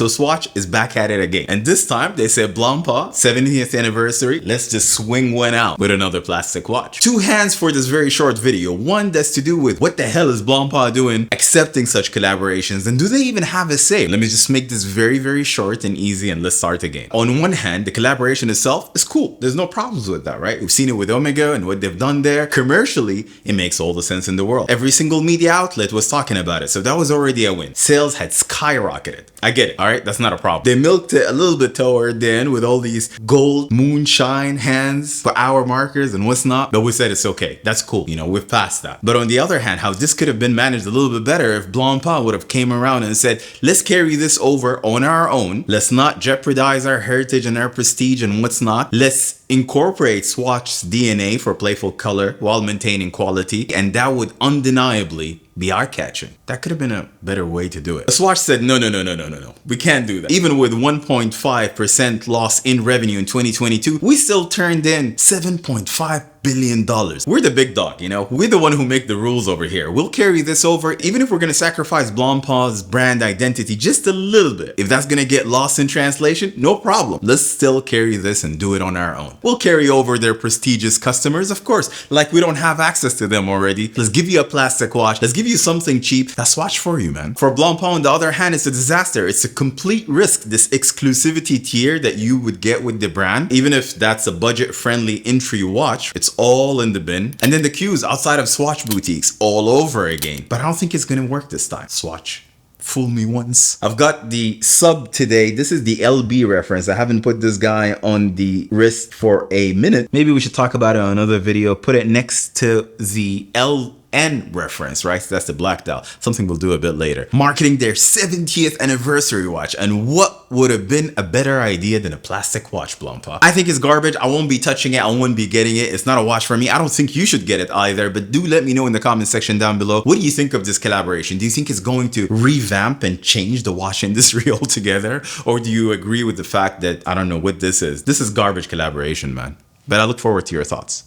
So Swatch is back at it again. And this time they said Blancpain 70th anniversary. Let's just swing one out with another plastic watch. Two hands for this very short video. One that's to do with what the hell is Blancpain doing accepting such collaborations, and do they even have a say? Let me just make this very, very short and easy and let's start again. On one hand, the collaboration itself is cool. There's no problems with that, right? We've seen it with Omega and what they've done there. Commercially, it makes all the sense in the world. Every single media outlet was talking about it, so that was already a win. Sales had skyrocketed. I get it, all right? That's not a problem. They milked it a little bit toward the end with all these gold moonshine hands for hour markers and what's not, but we said it's okay. That's cool. You know, we've passed that. But on the other hand, how this could have been managed a little bit better if Blancpain would have came around and said, let's carry this over on our own. Let's not jeopardize our heritage and our prestige and what's not. Let's incorporate Swatch's DNA for playful color while maintaining quality, and that would undeniably be eye-catching. That could have been a better way to do it. Swatch said, no. We can't do that. Even with 1.5% loss in revenue in 2022, we still turned in $7.5 billion. We're the big dog, you know? We're the one who make the rules over here. We'll carry this over, even if we're gonna sacrifice Blancpain's brand identity just a little bit. If that's gonna get lost in translation, no problem. Let's still carry this and do it on our own. We'll carry over their prestigious customers, of course. Like we don't have access to them already. Let's give you a plastic watch. Let's give you something cheap. That's Swatch for you, man. For Blancpain, on the other hand, it's a disaster. It's a complete risk, this exclusivity tier that you would get with the brand. Even if that's a budget-friendly entry watch, it's all in the bin. And then the queues outside of Swatch boutiques all over again. But I don't think it's gonna work this time. Swatch, fool me once. I've got the sub today. This is the LB reference. I haven't put this guy on the wrist for a minute. Maybe we should talk about it on another video. Put it next to the LN reference, right? So that's the black dial. Something we'll do a bit later. Marketing their 70th anniversary watch. And what would have been a better idea than a plastic watch, Blancpain? I think it's garbage. I won't be touching it. I won't be getting it. It's not a watch for me. I don't think you should get it either, but do let me know in the comment section down below. What do you think of this collaboration? Do you think it's going to revamp and change the watch industry altogether? Or do you agree with the fact that, I don't know what this is? This is garbage collaboration, man. But I look forward to your thoughts.